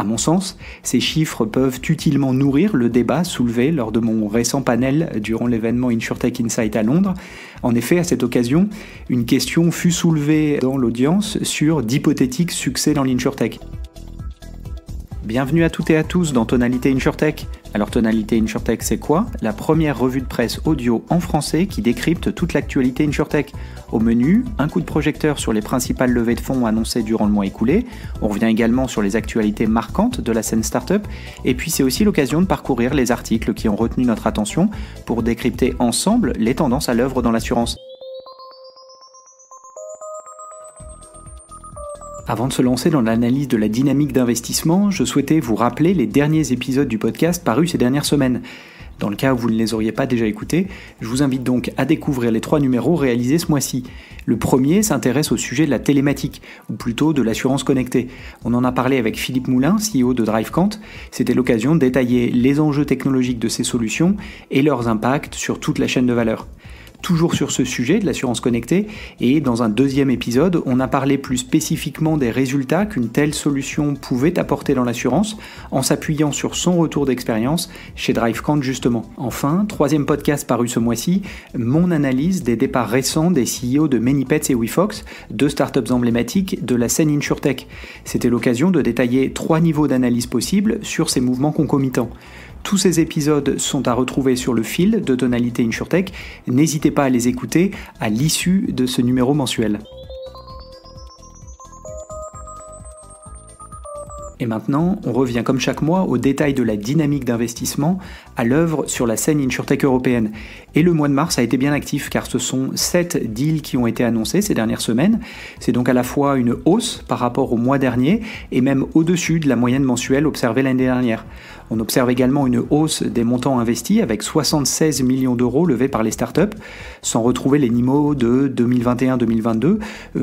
À mon sens, ces chiffres peuvent utilement nourrir le débat soulevé lors de mon récent panel durant l'événement InsurTech Insight à Londres. En effet, à cette occasion, une question fut soulevée dans l'audience sur d'hypothétiques succès dans l'InsurTech. Bienvenue à toutes et à tous dans Tonalité InsurTech. Alors Tonalité InsurTech, c'est quoi? La première revue de presse audio en français qui décrypte toute l'actualité InsurTech. Au menu, un coup de projecteur sur les principales levées de fonds annoncées durant le mois écoulé. On revient également sur les actualités marquantes de la scène startup. Et puis c'est aussi l'occasion de parcourir les articles qui ont retenu notre attention pour décrypter ensemble les tendances à l'œuvre dans l'assurance. Avant de se lancer dans l'analyse de la dynamique d'investissement, je souhaitais vous rappeler les derniers épisodes du podcast parus ces dernières semaines. Dans le cas où vous ne les auriez pas déjà écoutés, je vous invite donc à découvrir les 3 numéros réalisés ce mois-ci. Le premier s'intéresse au sujet de la télématique, ou plutôt de l'assurance connectée. On en a parlé avec Philippe Moulin, CEO de DriveKant. C'était l'occasion de détailler les enjeux technologiques de ces solutions et leurs impacts sur toute la chaîne de valeur. Toujours sur ce sujet de l'assurance connectée, et dans un deuxième épisode, on a parlé plus spécifiquement des résultats qu'une telle solution pouvait apporter dans l'assurance, en s'appuyant sur son retour d'expérience chez DriveKant justement. Enfin, troisième podcast paru ce mois-ci, mon analyse des départs récents des CEO de ManyPets et WeFox, 2 startups emblématiques de la scène InsurTech. C'était l'occasion de détailler 3 niveaux d'analyse possibles sur ces mouvements concomitants. Tous ces épisodes sont à retrouver sur le fil de Tonalité InsurTech. N'hésitez pas à les écouter à l'issue de ce numéro mensuel. Et maintenant, on revient comme chaque mois au détail de la dynamique d'investissement à l'œuvre sur la scène InsurTech européenne. Et le mois de mars a été bien actif car ce sont 7 deals qui ont été annoncés ces dernières semaines. C'est donc à la fois une hausse par rapport au mois dernier et même au-dessus de la moyenne mensuelle observée l'année dernière. On observe également une hausse des montants investis avec 76 millions d'euros levés par les startups. Sans retrouver les niveaux de 2021-2022,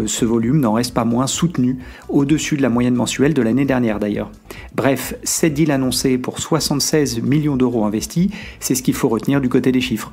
ce volume n'en reste pas moins soutenu, au-dessus de la moyenne mensuelle de l'année dernière d'ailleurs. Bref, 7 deals annoncés pour 76 millions d'euros investis, c'est ce qu'il faut retenir du côté des chiffres.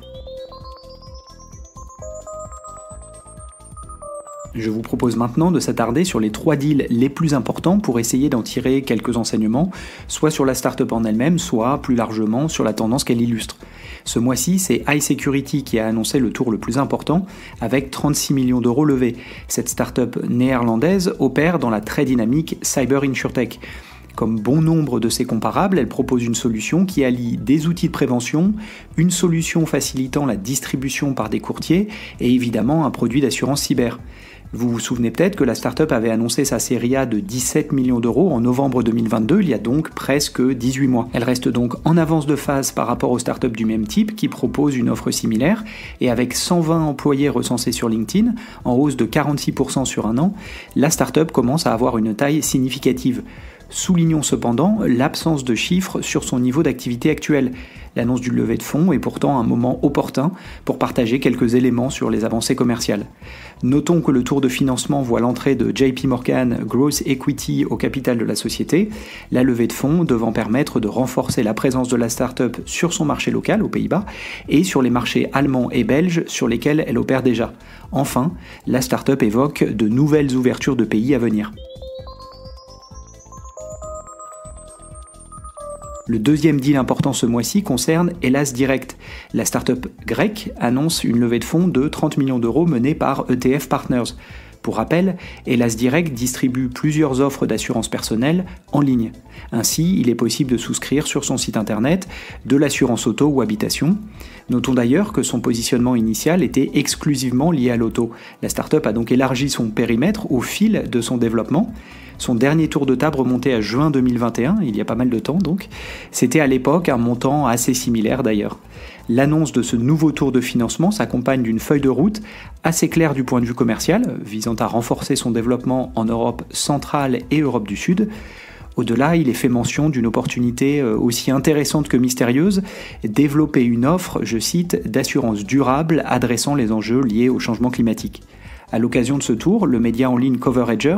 Je vous propose maintenant de s'attarder sur les 3 deals les plus importants pour essayer d'en tirer quelques enseignements, soit sur la startup en elle-même, soit plus largement sur la tendance qu'elle illustre. Ce mois-ci, c'est iSecurity qui a annoncé le tour le plus important, avec 36 millions d'euros levés. Cette startup néerlandaise opère dans la très dynamique Cyber InsurTech. Comme bon nombre de ses comparables, elle propose une solution qui allie des outils de prévention, une solution facilitant la distribution par des courtiers et évidemment un produit d'assurance cyber. Vous vous souvenez peut-être que la startup avait annoncé sa série A de 17 millions d'euros en novembre 2022, il y a donc presque 18 mois. Elle reste donc en avance de phase par rapport aux startups du même type qui proposent une offre similaire, et avec 120 employés recensés sur LinkedIn, en hausse de 46% sur un an, la startup commence à avoir une taille significative. Soulignons cependant l'absence de chiffres sur son niveau d'activité actuel. L'annonce d'une levée de fonds est pourtant un moment opportun pour partager quelques éléments sur les avancées commerciales. Notons que le tour de financement voit l'entrée de JP Morgan Growth Equity au capital de la société, la levée de fonds devant permettre de renforcer la présence de la start-up sur son marché local aux Pays-Bas et sur les marchés allemands et belges sur lesquels elle opère déjà. Enfin, la start-up évoque de nouvelles ouvertures de pays à venir. Le deuxième deal important ce mois-ci concerne Hellas Direct. La start-up grecque annonce une levée de fonds de 30 millions d'euros menée par ETF Partners. Pour rappel, Hellas Direct distribue plusieurs offres d'assurance personnelle en ligne. Ainsi, il est possible de souscrire sur son site internet de l'assurance auto ou habitation. Notons d'ailleurs que son positionnement initial était exclusivement lié à l'auto. La start-up a donc élargi son périmètre au fil de son développement. Son dernier tour de table remontait à juin 2021, il y a pas mal de temps donc. C'était à l'époque un montant assez similaire d'ailleurs. L'annonce de ce nouveau tour de financement s'accompagne d'une feuille de route assez claire du point de vue commercial, visant à renforcer son développement en Europe centrale et Europe du Sud. Au-delà, il est fait mention d'une opportunité aussi intéressante que mystérieuse, développer une offre, je cite, d'assurance durable adressant les enjeux liés au changement climatique. À l'occasion de ce tour, le média en ligne CoverEdger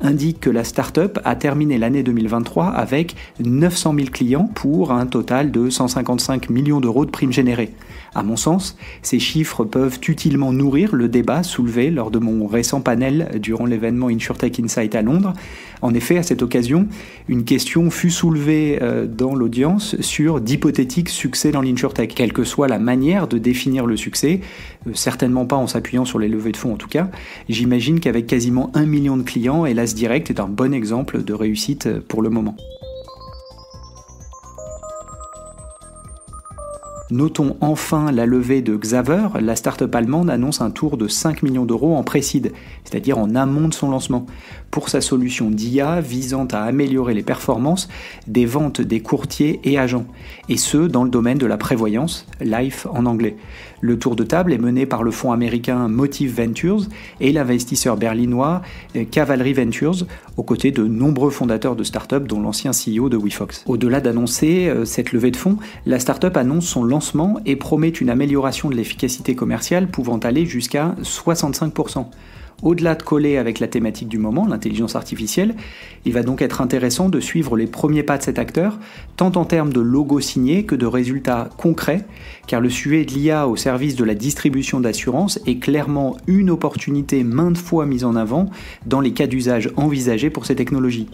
indique que la start-up a terminé l'année 2023 avec 900 000 clients pour un total de 155 millions d'euros de primes générées. À mon sens, ces chiffres peuvent utilement nourrir le débat soulevé lors de mon récent panel durant l'événement InsurTech Insight à Londres. En effet, à cette occasion, une question fut soulevée dans l'audience sur d'hypothétiques succès dans l'insurtech. Quelle que soit la manière de définir le succès, certainement pas en s'appuyant sur les levées de fonds en tout cas, j'imagine qu'avec quasiment 1 million de clients, Hélas Direct est un bon exemple de réussite pour le moment. Notons enfin la levée de Xaver. La start-up allemande annonce un tour de 5 millions d'euros en pré-seed, c'est-à-dire en amont de son lancement, pour sa solution d'IA visant à améliorer les performances des ventes des courtiers et agents, et ce dans le domaine de la prévoyance, Life en anglais. Le tour de table est mené par le fonds américain Motive Ventures et l'investisseur berlinois Cavalry Ventures, aux côtés de nombreux fondateurs de start-up dont l'ancien CEO de WeFox. Au-delà d'annoncer cette levée de fonds, la start-up annonce son lancement et promet une amélioration de l'efficacité commerciale pouvant aller jusqu'à 65%. Au-delà de coller avec la thématique du moment, l'intelligence artificielle, il va donc être intéressant de suivre les premiers pas de cet acteur, tant en termes de logo signé que de résultats concrets, car le sujet de l'IA au service de la distribution d'assurance est clairement une opportunité maintes fois mise en avant dans les cas d'usage envisagés pour ces technologies.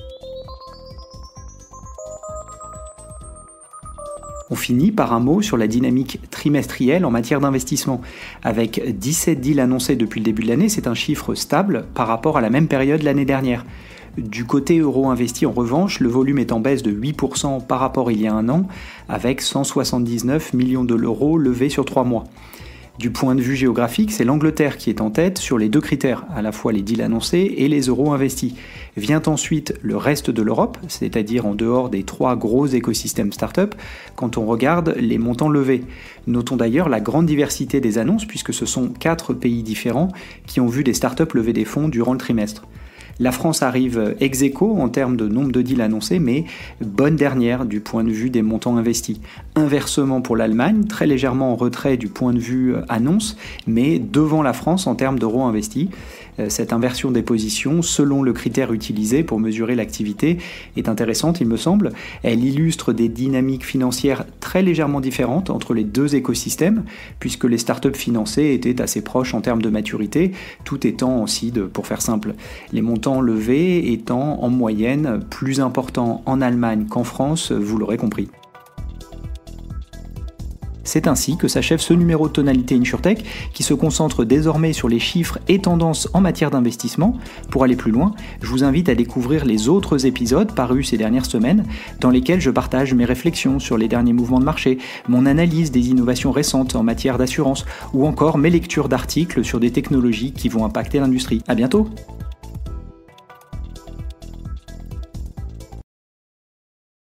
On finit par un mot sur la dynamique trimestrielle en matière d'investissement. Avec 17 deals annoncés depuis le début de l'année, c'est un chiffre stable par rapport à la même période l'année dernière. Du côté euro investi en revanche, le volume est en baisse de 8% par rapport à il y a un an, avec 179 millions d'euros levés sur 3 mois. Du point de vue géographique, c'est l'Angleterre qui est en tête sur les deux critères, à la fois les deals annoncés et les euros investis. Vient ensuite le reste de l'Europe, c'est-à-dire en dehors des 3 gros écosystèmes start-up, quand on regarde les montants levés. Notons d'ailleurs la grande diversité des annonces, puisque ce sont 4 pays différents qui ont vu des start-up lever des fonds durant le trimestre. La France arrive ex aequo en termes de nombre de deals annoncés, mais bonne dernière du point de vue des montants investis. Inversement pour l'Allemagne, très légèrement en retrait du point de vue annonce, mais devant la France en termes d'euros investis. Cette inversion des positions, selon le critère utilisé pour mesurer l'activité, est intéressante, il me semble. Elle illustre des dynamiques financières très légèrement différentes entre les deux écosystèmes, puisque les startups financées étaient assez proches en termes de maturité, tout étant en seed, pour faire simple. Les montants levés étant en moyenne plus importants en Allemagne qu'en France, vous l'aurez compris. C'est ainsi que s'achève ce numéro de Tonalité InsurTech qui se concentre désormais sur les chiffres et tendances en matière d'investissement. Pour aller plus loin, je vous invite à découvrir les autres épisodes parus ces dernières semaines dans lesquels je partage mes réflexions sur les derniers mouvements de marché, mon analyse des innovations récentes en matière d'assurance ou encore mes lectures d'articles sur des technologies qui vont impacter l'industrie. À bientôt!